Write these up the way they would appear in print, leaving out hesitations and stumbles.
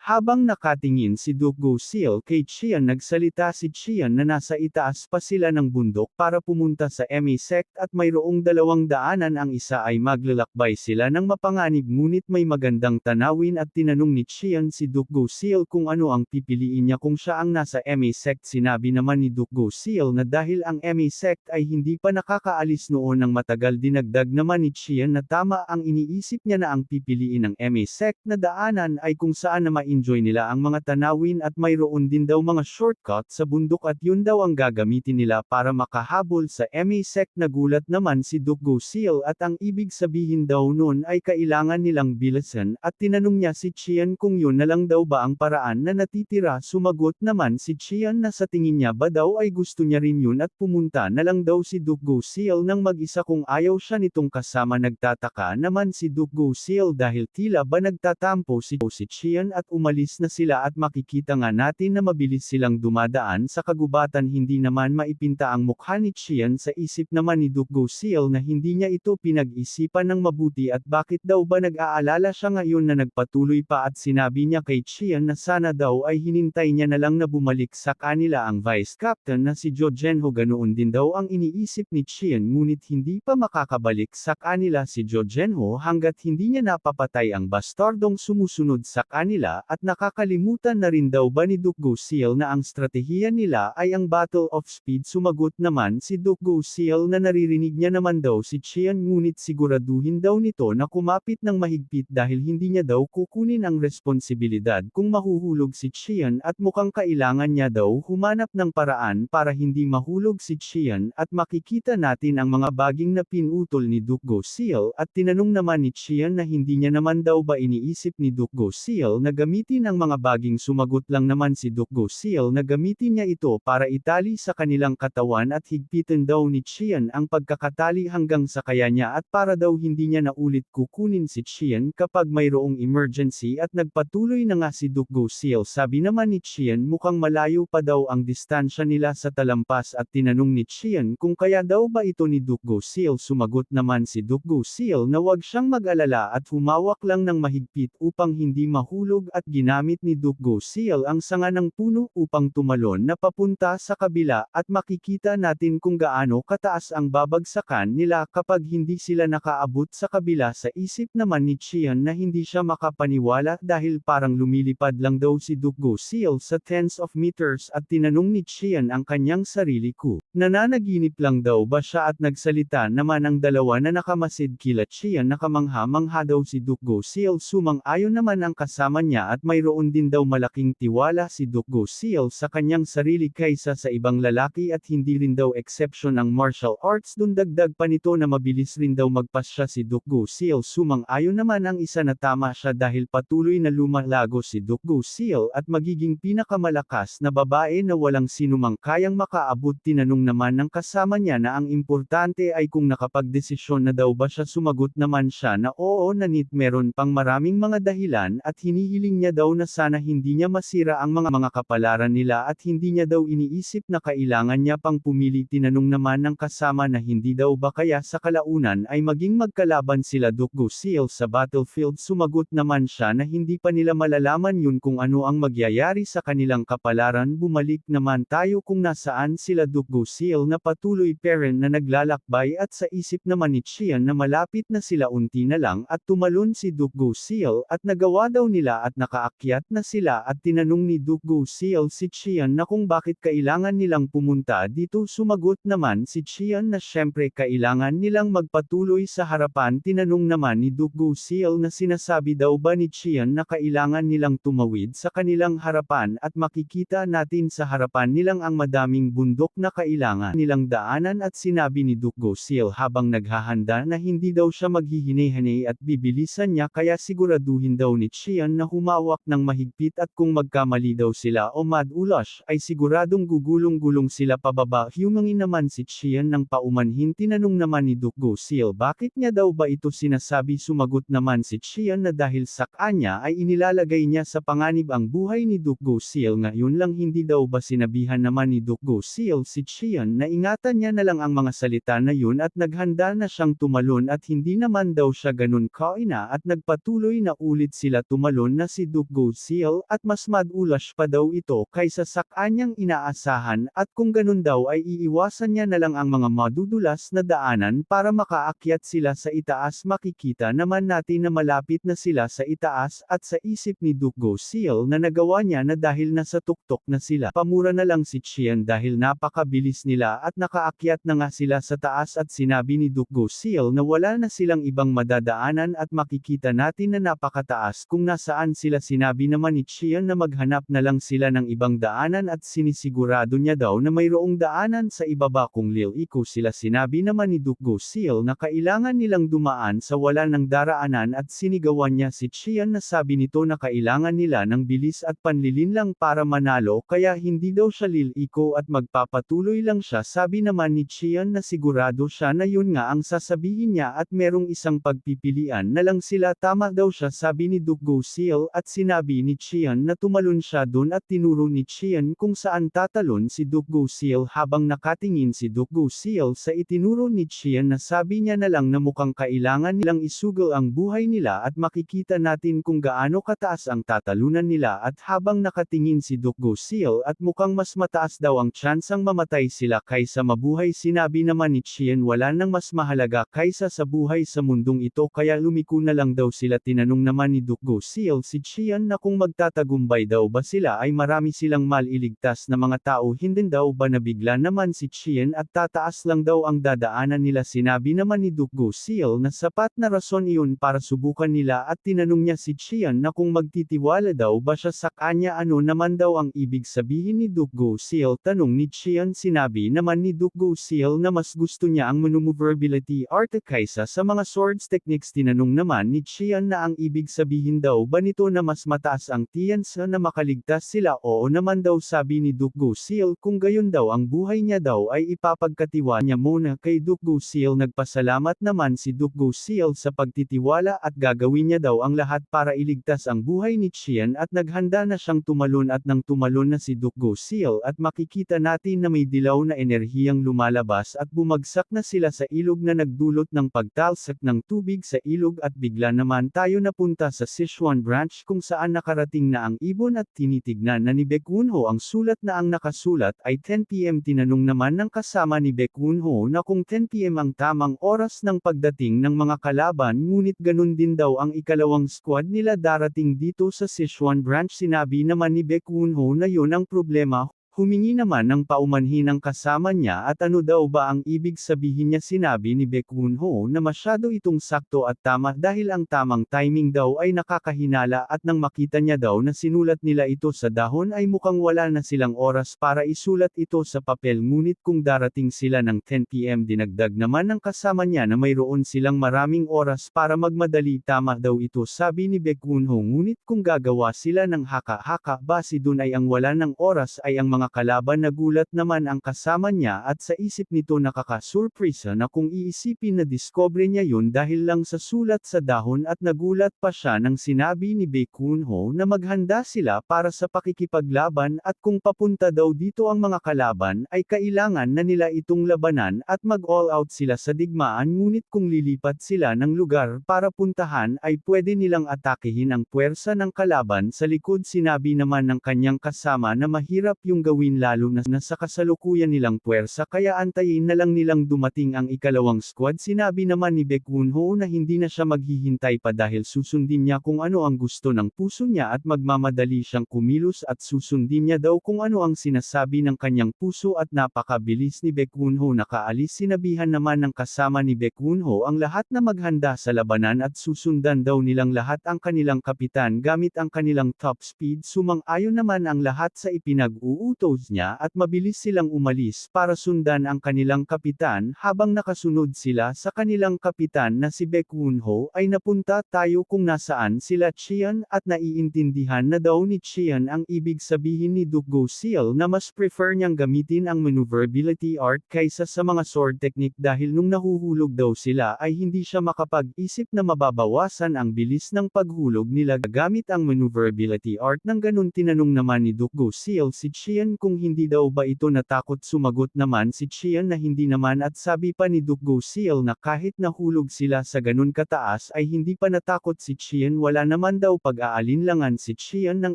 Habang nakatingin si Duke Gosil kay Chian, nagsalita si Chian na nasa itaas pa sila ng bundok para pumunta sa MA sect at mayroong dalawang daanan, ang isa ay maglalakbay sila ng mapanganib ngunit may magandang tanawin at tinanong ni Chian si Duke Gosil kung ano ang pipiliin niya kung siya ang nasa MA sect. Sinabi naman ni Duke Gosil na dahil ang MA sect ay hindi pa nakakaalis noon ng matagal, dinagdag naman ni Chian na tama ang iniisip niya na ang pipiliin ng MA sect na daanan ay kung saan na enjoy nila ang mga tanawin at mayroon din daw mga shortcut sa bundok at yun daw ang gagamitin nila para makahabol sa MA sect. Nagulat naman si Duke Gosil at ang ibig sabihin daw nun ay kailangan nilang bilisan at tinanong niya si Chian kung yun na lang daw ba ang paraan na natitira. Sumagot naman si Chian na sa tingin niya ba daw ay gusto niya rin yun at pumunta na lang daw si Duke Gosil ng mag-isa kung ayaw siya nitong kasama. Nagtataka naman si Duke Gosil dahil tila ba nagtatampo si Chian at umalis na sila at makikita nga natin na mabilis silang dumadaan sa kagubatan. Hindi naman maipinta ang mukha ni Chian. Sa isip naman ni Duke Gosil na hindi niya ito pinag-isipan ng mabuti at bakit daw ba nag-aalala siya ngayon na nagpatuloy pa at sinabi niya kay Chian na sana daw ay hinintay niya na lang na bumalik sa kanila ang vice captain na si Jo Genho. Ganoon din daw ang iniisip ni Chian ngunit hindi pa makakabalik sa kanila si Jo Genho hanggat hindi niya napapatay ang bastardong sumusunod sa kanila. At nakakalimutan na rin daw ba ni Duke Gosil na ang strategiya nila ay ang Battle of Speed? Sumagot naman si Duke Gosil na naririnig niya naman daw si Chian ngunit siguraduhin daw nito na kumapit ng mahigpit dahil hindi niya daw kukunin ang responsibilidad kung mahuhulog si Chian at mukhang kailangan niya daw humanap ng paraan para hindi mahulog si Chian at makikita natin ang mga baging na pinutol ni Duke Gosil at tinanong naman ni Chian na hindi niya naman daw ba iniisip ni Duke Gosil na gamitin ang mga baging. Sumagot lang naman si Duke Gosil na gamitin niya ito para itali sa kanilang katawan at higpitin daw ni Chian ang pagkakatali hanggang sa kaya niya at para daw hindi niya na ulit kukunin si Chian kapag mayroong emergency. At nagpatuloy na nga si Duke Gosil. Sabi naman ni Chian mukhang malayo pa daw ang distansya nila sa talampas at tinanong ni Chian kung kaya daw ba ito ni Duke Gosil. Sumagot naman si Duke Gosil na wag siyang mag-alala at humawak lang ng mahigpit upang hindi mahulog at ginamit ni Duke Gosil ang sanga ng puno upang tumalon na papunta sa kabila at makikita natin kung gaano kataas ang babagsakan nila kapag hindi sila nakaabot sa kabila. Sa isip naman ni Chian na hindi siya makapaniwala dahil parang lumilipad lang daw si Duke Gosil sa tens of meters at tinanong ni Chian ang kanyang sarili ko. Nananaginip lang daw ba siya at nagsalita naman ang dalawa na nakamasid kila Chian. Nakamangha-mangha daw si Duke Gosil. Sumang-ayon naman ang kasama niya at mayroon din daw malaking tiwala si Duke Gosil sa kanyang sarili kaysa sa ibang lalaki at hindi rin daw exception ang martial arts. Dagdag pa nito na mabilis rin daw magpasya si Duke Gosil. Sumang-ayon naman ang isa na tama siya dahil patuloy na lumalago si Duke Gosil at magiging pinakamalakas na babae na walang sinumang kayang makaabot. Tinanong naman ng kasama niya na ang importante ay kung nakapagdesisyon na daw ba siya. Sumagot naman siya na oo nanit meron pang maraming mga dahilan at hinihiling niya daw na sana hindi niya masira ang mga kapalaran nila at hindi niya daw iniisip na kailangan niya pang pumili. Tinanong naman ng kasama na hindi daw ba kaya sa kalaunan ay maging magkalaban sila Duke Gosil sa battlefield. Sumagot naman siya na hindi pa nila malalaman yun kung ano ang magyayari sa kanilang kapalaran. Bumalik naman tayo kung nasaan sila Duke Gosil na patuloy pa rin na naglalakbay at sa isip naman ni Chian na malapit na sila. Unti na lang at tumalon si Duke Gosil at nagawa daw nila at nakaakyat na sila at tinanong ni Duke Gosil si Chian na kung bakit kailangan nilang pumunta dito. Sumagot naman si Chian na syempre kailangan nilang magpatuloy sa harapan. Tinanong naman ni Duke Gosil na sinasabi daw ba ni Chian na kailangan nilang tumawid sa kanilang harapan at makikita natin sa harapan nilang ang madaming bundok na kailangan nilang daanan. At sinabi ni Duke Gosil habang naghahanda na hindi daw siya maghihine-hine at bibilisan niya kaya siguraduhin daw ni Chian na humawak ng mahigpit at kung magkamali daw sila o mad-ulash ay siguradong gugulong-gulong sila pababa. Humangin naman si Chian ng paumanhin. Tinanong naman ni Duke Gosil bakit niya daw ba ito sinasabi. Sumagot naman si Chian na dahil sa kanya ay inilalagay niya sa panganib ang buhay ni Duke Gosil. Ngayon lang hindi daw ba sinabihan naman ni Duke Gosil si Chian na ingatan niya na lang ang mga salita na yun at naghanda na siyang tumalon at hindi naman daw siya ganun kaina at nagpatuloy na ulit sila tumalon na si Duke Gosil at mas madulas pa daw ito kaysa sa kanyang inaasahan at kung ganun daw ay iiwasan niya na lang ang mga madudulas na daanan para makaakyat sila sa itaas. Makikita naman natin na malapit na sila sa itaas at sa isip ni Duke Gosil na nagawa niya na dahil nasa tuktok na sila. Pamura na lang si Qian dahil napakabilis nila at nakaakyat na nga sila sa taas at sinabi ni Duke Gosil na wala na silang ibang madadaanan at makikita natin na napakataas kung nasaan sila. Sinabi naman ni Qian na maghanap na lang sila ng ibang daanan at sinisigurado niya daw na mayroong daanan sa ibaba kung liliko sila. Sinabi naman ni Duke Gosil na kailangan nilang dumaan sa wala ng daraanan at sinigawan niya si Qian na sabi nito na kailangan nila ng bilis at panlilinlang para manalo kaya hindi daw siya liliko at magpapatuloy lang siya. Sabi naman ni Qian na sigurado siya na yun nga ang sasabihin niya at merong isang pagpipilian na lang sila. Tama daw siya, sabi ni Duke Gosil at sinabi ni Qian na tumalon siya dun at tinuro ni Qian kung saan tatalon si Duke Gosil. Habang nakatingin si Duke Gosil sa itinuro ni Qian na sabi niya na lang na mukhang kailangan nilang isugal ang buhay nila at makikita natin kung gaano kataas ang tatalunan nila. At habang nakatingin si Duke Gosil at mukhang mas mataas daw ang tsansang mamatay sila kaysa mabuhay, sinabi naman ni Qian wala nang mas mahalaga kaysa sa buhay sa mundong ito kaya lumiko na lang daw sila. Tinanong naman ni Duke Gosil si Qian na kung magtatagumpay daw ba sila ay marami silang maliligtas na mga tao. Hindi daw ba nabigla naman si Qian at tataas lang daw ang dadaanan nila. Sinabi naman ni Duke Gosil na sapat na rason iyon para subukan nila at tinanong niya si Qian na kung magtitiwala daw ba siya sa kanya. Ano naman daw ang ibig sabihin ni Duke Gosil? Tanong ni Qian. Sinabi naman ni Duke Gosil na mas gusto niya ang maneuverability art kaysa sa mga swords techniques. Tinanong naman ni Qian na ang ibig sabihin daw ba nito na mas mataas ang tiyansa na makaligtas sila. Oo naman daw, sabi ni Duke Gosil, kung gayon daw ang buhay niya daw ay ipapagkatiwa niya muna kay Duke Gosil. Nagpasalamat naman si Duke Gosil sa pagtitiwala at gagawin niya daw ang lahat para iligtas ang buhay ni Qian at naghanda na siyang tumalon. At nang tumalon na si Duke Gosil at makikita natin na may dilaw na enerhiyang lumalabas at bumagsak na sila sa ilog na nagdulot ng pagtalsak ng tubig sa ilog. At bigla naman tayo napunta sa Sichuan branch kung saan nakarating na ang ibon at tinitignan na ni Baek Won-ho ang sulat na ang nakasulat ay 10 PM. Tinanong naman ng kasama ni Baek Won-ho na kung 10 PM ang tamang oras ng pagdating ng mga kalaban, ngunit ganun din daw ang ikalawang squad nila darating dito sa Sichuan branch. Sinabi naman ni Baek Won-ho na yun ang problema. Humingi naman ng paumanhin ang kasama niya at ano daw ba ang ibig sabihin niya. Sinabi ni Baek Won-ho na masyado itong sakto at tama dahil ang tamang timing daw ay nakakahinala at nang makita niya daw na sinulat nila ito sa dahon ay mukhang wala na silang oras para isulat ito sa papel. Ngunit kung darating sila ng 10 PM, dinagdag naman ng kasama niya na mayroon silang maraming oras para magmadali. Tama daw ito, sabi ni Baek Won-ho, ngunit kung gagawa sila ng haka-haka base dun ay ang wala ng oras ay ang mga kalaban. Nagulat naman ang kasama niya at sa isip nito nakakasurpresa na kung iisipin na diskobre niya yun dahil lang sa sulat sa dahon. At nagulat pa siya nang sinabi ni Baek Won-ho na maghanda sila para sa pakikipaglaban at kung papunta daw dito ang mga kalaban ay kailangan na nila itong labanan at mag-all out sila sa digmaan. Ngunit kung lilipat sila ng lugar para puntahan ay pwede nilang atakehin ang puwersa ng kalaban sa likod. Sinabi naman ng kanyang kasama na mahirap yung gawin lalo na sa kasalukuyan nilang puwersa kaya antayin na lang nilang dumating ang ikalawang squad. Sinabi naman ni Baek Won-ho na hindi na siya maghihintay pa dahil susundin niya kung ano ang gusto ng puso niya at magmamadali siyang kumilos at susundin niya daw kung ano ang sinasabi ng kanyang puso. At napakabilis ni Baek Won-ho nakaalis. Sinabihan naman ng kasama ni Baek Won-ho ang lahat na maghanda sa labanan at susundan daw nilang lahat ang kanilang kapitan gamit ang kanilang top speed. Sumang-ayon naman ang lahat sa ipinag-uutos niya at mabilis silang umalis para sundan ang kanilang kapitan. Habang nakasunod sila sa kanilang kapitan na si Baek Won-ho ay napunta tayo kung nasaan sila Qian at naiintindihan na daw ni Qian ang ibig sabihin ni Duke Gosil na mas prefer niyang gamitin ang maneuverability art kaysa sa mga sword technique dahil nung nahuhulog daw sila ay hindi siya makapag-isip na mababawasan ang bilis ng paghulog nila gamit ang maneuverability art. Nang ganun tinanong naman ni Duke Gosil si Qian kung hindi daw ba ito natakot. Sumagot naman si Chian na hindi naman at sabi pa ni Duke Gosil na kahit nahulog sila sa ganun kataas ay hindi pa natakot si Chian. Wala naman daw pag-aalinlangan si Chian nang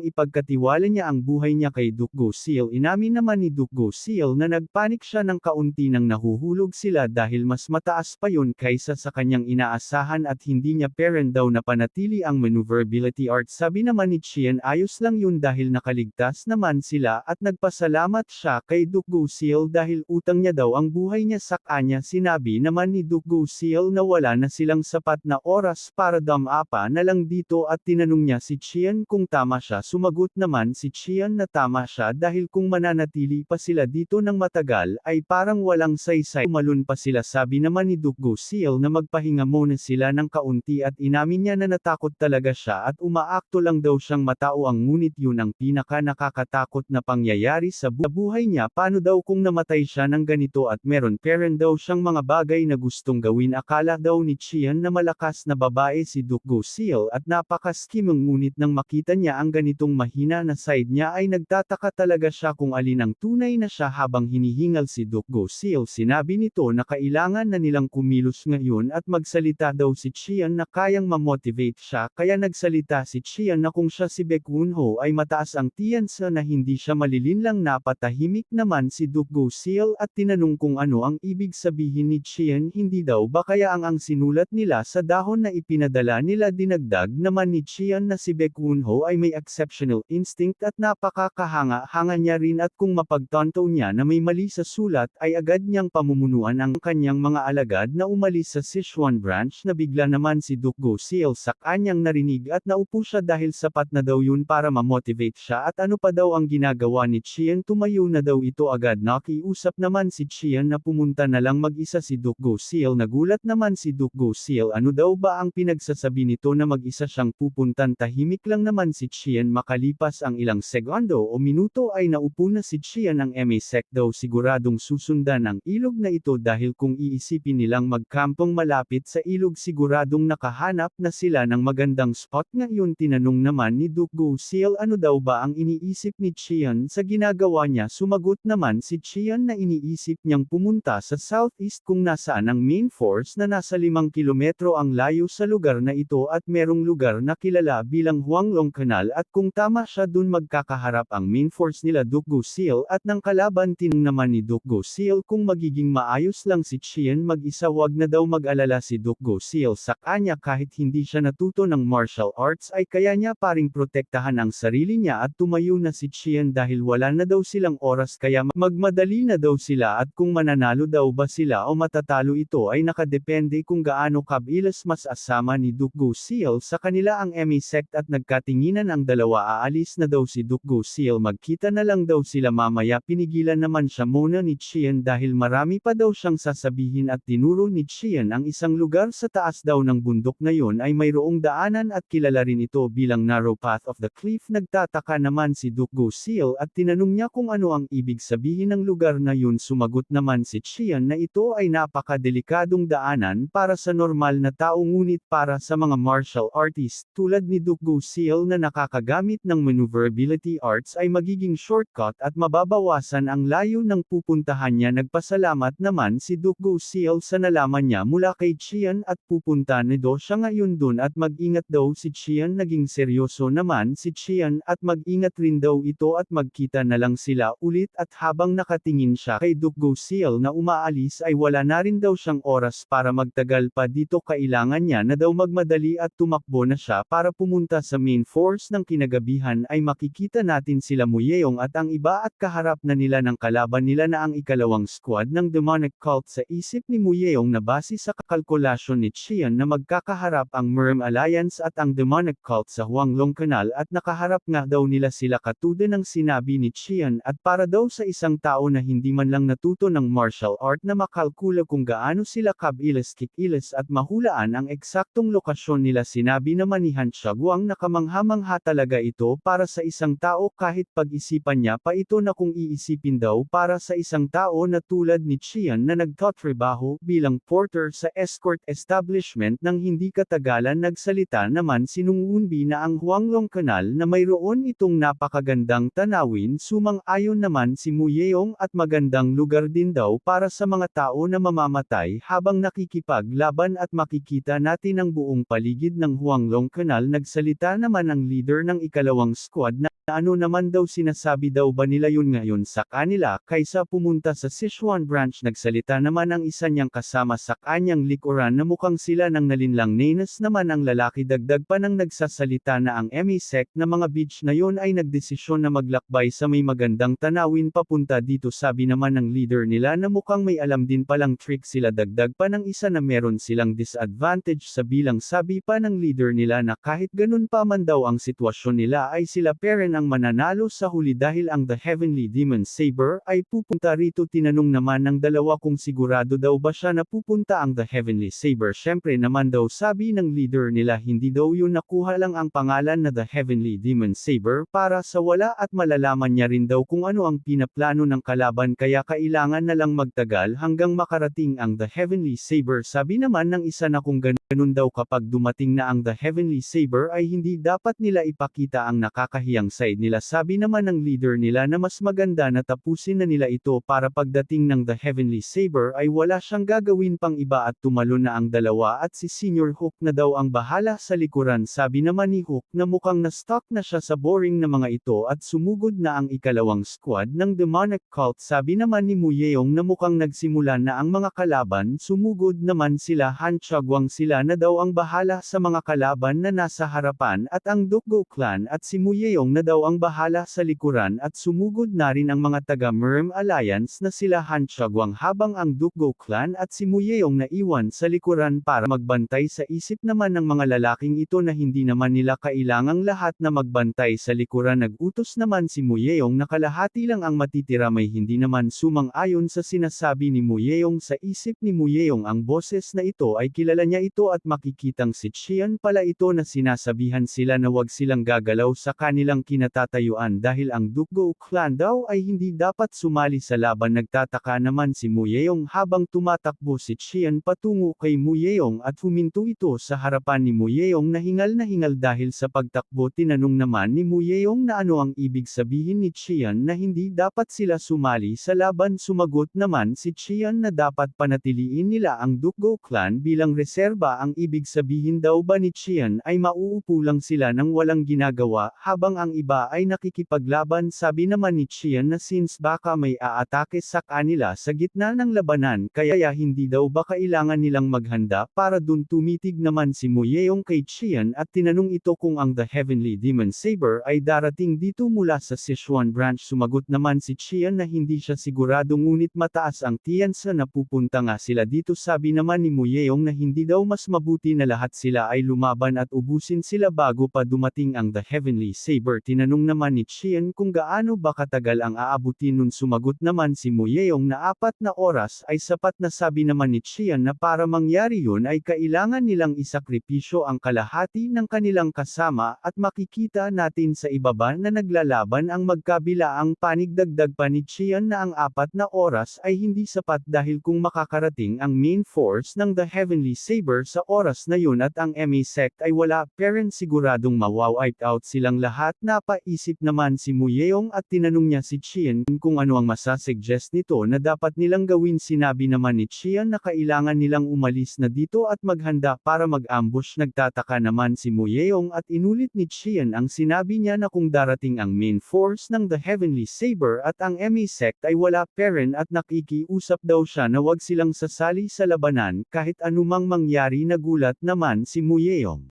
ipagkatiwala niya ang buhay niya kay Duke Gosil. Inamin naman ni Duke Gosil na nagpanik siya ng kaunti nang nahuhulog sila dahil mas mataas pa yun kaysa sa kanyang inaasahan at hindi niya parent daw na panatili ang maneuverability art. Sabi naman ni Chian ayos lang yun dahil nakaligtas naman sila at nagpasalamat siya kay Duke Gosil dahil utang niya daw ang buhay niya sa kanya. Sinabi naman ni Duke Gosil na wala na silang sapat na oras para dumapa na lang dito at tinanong niya si Chian kung tama siya. Sumagot naman si Chian na tama siya dahil kung mananatili pa sila dito ng matagal ay parang walang saysay. Umalun pa sila. Sabi naman ni Duke Gosil na magpahinga muna sila ng kaunti at inamin niya na natakot talaga siya at umaakto lang daw siyang matao ngunit yun ang pinaka nakakatakot na pangyayari sa buhay niya. Paano daw kung namatay siya ng ganito at meron parent daw siyang mga bagay na gustong gawin. Akala daw ni Chian na malakas na babae si Duke Gosil at napaka-scheming ngunit nang makita niya ang ganitong mahina na side niya ay nagtataka talaga siya kung alin ang tunay na siya. Habang hinihingal si Duke Gosil, sinabi nito na kailangan na nilang kumilos ngayon at magsalita daw si Chian na kayang ma-motivate siya. Kaya nagsalita si Chian na kung siya si Baek Eun-ho ay mataas ang tiyansa na hindi siya malilinlang. Napatahimik naman si Duke Gosil at tinanong kung ano ang ibig sabihin ni Chian. Hindi daw ba kaya ang sinulat nila sa dahon na ipinadala nila. Dinagdag naman ni Chian na si Baek Eun-ho ay may exceptional instinct at napakakahanga-hanga niya rin at kung mapagtanto niya na may mali sa sulat ay agad niyang pamumunuan ang kanyang mga alagad na umalis sa Sichuan branch. Na bigla naman si Duke Gosil sa kanyang narinig at naupo siya dahil sapat na daw yun para ma-motivate siya. At ano pa daw ang ginagawa ni Chian? Tumayo na daw ito agad. Nakiusap naman si Chian na pumunta na lang mag-isa si Duke Gosil. Nagulat naman si Duke Gosil. Ano daw ba ang pinagsasabi nito na mag-isa siyang pupuntan? Tahimik lang naman si Chian. Makalipas ang ilang segundo o minuto ay naupo na si Chian. Ang MA-sec daw siguradong susundan ang ilog na ito dahil kung iisipin nilang magkampong malapit sa ilog siguradong nakahanap na sila ng magandang spot. Ngayon tinanong naman ni Duke Gosil ano daw ba ang iniisip ni Chian sa ginagawa niya. Sumagot naman si Chian na iniisip niyang pumunta sa southeast kung nasaan ang main force na nasa 5 kilometro ang layo sa lugar na ito at merong lugar na kilala bilang Huanglong Canal at kung tama siya dun magkakaharap ang main force nila Duke Gosil at ng kalaban. Tinanong naman ni Duke Gosil kung magiging maayos lang si Chian mag-isa. Wag na daw mag-alala si Duke Gosil sa kanya kahit hindi siya natuto ng martial arts ay kaya niya paring protektahan ang sarili niya at tumayo na si Chian dahil wala na daw silang oras kaya magmadali na daw sila at kung mananalo daw ba sila o matatalo ito ay nakadepende kung gaano kabilis. Mas asama ni Duke Gosil sa kanila ang MA-sec at nagkatinginan ang dalawa. Aalis na daw si Duke Gosil. Magkita na lang daw sila mamaya. Pinigilan naman siya muna ni Chian dahil marami pa daw siyang sasabihin at tinuro ni Chian ang isang lugar sa taas daw ng bundok na yon ay mayroong daanan at kilala rin ito bilang narrow path of the cliff. Nagtataka naman si Duke Gosil at tinanong niya kung ano ang ibig sabihin ng lugar na yun. Sumagot naman si Chian na ito ay napakadelikadong daanan para sa normal na tao ngunit para sa mga martial artist tulad ni Duke Gosil na nakakagamit ng maneuverability arts ay magiging shortcut at mababawasan ang layo ng pupuntahan niya. Nagpasalamat naman si Duke Gosil sa nalaman niya mula kay Chian at pupunta na daw siya ngayon dun at mag-ingat daw si Chian. Naging seryoso naman si Chian at mag-ingat rin daw ito at magkita na lang sila ulit at habang nakatingin siya kay Duke Gosil na umaalis ay wala na rin daw siyang oras para magtagal pa dito. Kailangan niya na daw magmadali at tumakbo na siya para pumunta sa main force. Ng kinagabihan ay makikita natin sila Muyeong at ang iba at kaharap na nila ng kalaban nila na ang ikalawang squad ng demonic cult. Sa isip ni Muyeong na base sa kalkulasyon ni Chian na magkakaharap ang Merm Alliance at ang demonic cult sa Huanglong Canal at nakaharap nga daw nila sila katulad ng sinabi ni Chian at para daw sa isang tao na hindi man lang natuto ng martial art na makalkula kung gaano sila kabilis-kikilos at mahulaan ang eksaktong lokasyon nila. Sinabi naman ni Han Shaguang na kamangha-mangha talaga ito para sa isang tao kahit pag-isipan niya pa ito na kung iisipin daw para sa isang tao na tulad ni Chian na nagtatrabaho bilang porter sa escort establishment nang hindi katagalan. Nagsalita naman si Nung Unbi na ang Huanglong Canal na mayroon itong napakagandang tanawin sumang-ayon naman si Mu Yeong at magandang lugar din daw para sa mga tao na mamamatay habang nakikipaglaban at makikita natin ang buong paligid ng Huanglong Canal. Nagsalita naman ang leader ng ikalawang squad na ano naman daw sinasabi daw ba nila yun ngayon sa kanila kaysa pumunta sa Sichuan branch. Nagsalita naman ang isa niyang kasama sa kanyang likuran na mukhang sila nang nalinlang. Nanas naman ang lalaki, dagdag pa nang nagsasalita na ang ME-sect na mga beach na yon ay nagdesisyon na maglakbay sa may magandang tanawin papunta dito. Sabi naman ng leader nila na mukhang may alam din palang trick sila, dagdag pa ng isa na meron silang disadvantage sa bilang. Sabi pa ng leader nila na kahit ganun pa man daw ang sitwasyon nila ay sila pa rin ang mananalo sa huli dahil ang The Heavenly Demon Saber ay pupunta rito. Tinanong naman ng dalawa kung sigurado daw ba siya na pupunta ang The Heavenly Saber. Syempre naman daw, sabi ng leader nila, hindi daw yun, nakuha lang ang pangalan na The Heavenly Demon Saber para sa wala at malalaman niya rin daw kung ano ang pinaplano ng kalaban kaya kailangan na lang magtagal hanggang makarating ang The Heavenly Saber. Sabi naman ng isa na kung ganun daw kapag dumating na ang The Heavenly Saber ay hindi dapat nila ipakita ang nakakahiyang side nila. Sabi naman ng leader nila na mas maganda na tapusin na nila ito para pagdating ng The Heavenly Saber ay wala siyang gagawin pang iba at tumalon na ang dalawa at si Senior Hook na daw ang bahala sa likuran. Sabi naman ni Hook na mukhang na-stuck na siya sa boring na mga ito at sumugod na ang ikalawang squad ng Demonic Cult. Sabi naman ni Mu Yeong na mukhang nagsimula na ang mga kalaban, sumugod naman sila. Han Chagwang sila na daw ang bahala sa mga kalaban na nasa harapan at ang Dukgo Clan at si Mu Yeong na daw ang bahala sa likuran at sumugod na rin ang mga taga-Merm Alliance na sila Han Chagwang habang ang Dukgo Clan at si Mu Yeong na iwan sa likuran para magbantay. Sa isip naman ng mga lalaking ito na hindi naman nila kailangang lahat na magbantay sa likuran. Nag-utos naman si Mu Yeong na kalahati lang ang matitira. May hindi naman sumang-ayon sa sinasabi ni Mu Yeong. Sa isip ni Mu Yeong ang boses na ito ay kilala niya ito at makikitang si Chian pala ito na sinasabihan sila na wag silang gagalaw sa kanilang kinatatayuan dahil ang Dukgo Clan daw ay hindi dapat sumali sa laban. Nagtataka naman si Mu Yeong habang tumatakbo si Chian patungo kay Mu Yeong at huminto ito sa harapan ni Mu Yeong na hingal dahil sa pagtakbo. Tinanong naman ni Mu Yeong na ano ang ibig sabihin ni Chian na hindi dapat sila sumali sa laban. Sumagot naman si Chian na dapat panatiliin nila ang Dukgo Clan bilang reserba. Ang ibig sabihin daw ba ni Chian ay mauupo lang sila nang walang ginagawa habang ang iba ay nakikipaglaban. Sabi naman ni Chian na since baka may aatake sa kanila sa gitna ng labanan kaya hindi daw ba kailangan nilang maghanda para dun. Tumitig naman si Mu Yeong kay Chian at tinanong ito kung ang The Heavenly Demon Saber ay darating dito mula sa Sichuan branch. Sumagot naman si Chian na hindi siya sigurado ngunit mataas ang tiyansa na pupunta nga sila dito. Sabi naman ni Mu Yeong na hindi daw mas mabuti na lahat sila ay lumaban at ubusin sila bago pa dumating ang The Heavenly Saber. Tinanong naman ni Chian kung gaano ba katagal ang aabutin nun. Sumagot naman si Mu Yeong na 4 na oras ay sapat na. Sabi naman ni Chian na para mangyari yun ay kailangan nilang isakripisyo ang kalahati ng kanilang kasama at makikita natin sa ibaba na naglalaban ang magkabilaang panig. Dagdag pa ni Chian na ang 4 na oras ay hindi sapat dahil kung makakarating ang main force ng The Heavenly Saber sa oras na yun at ang ME-sect ay wala pa rin siguradong mawawipe out silang lahat. Napaisip naman si Mu Yeong at tinanong niya si Chian kung ano ang masasuggest nito na dapat nilang gawin. Sinabi naman ni Chian na kailangan nilang umalis na dito at maghanda para mag-ambush. Nagtataka naman si Mu Yeong at inulit ni Chian ang sinabi niya na kung darating ang main force ng The Heavenly Saber at ang ME-sect ay wala pa rin at nakikiusap daw siya na wag silang sasali sa labanan kahit anumang mangyari. Nagulat naman si Mu Yeong.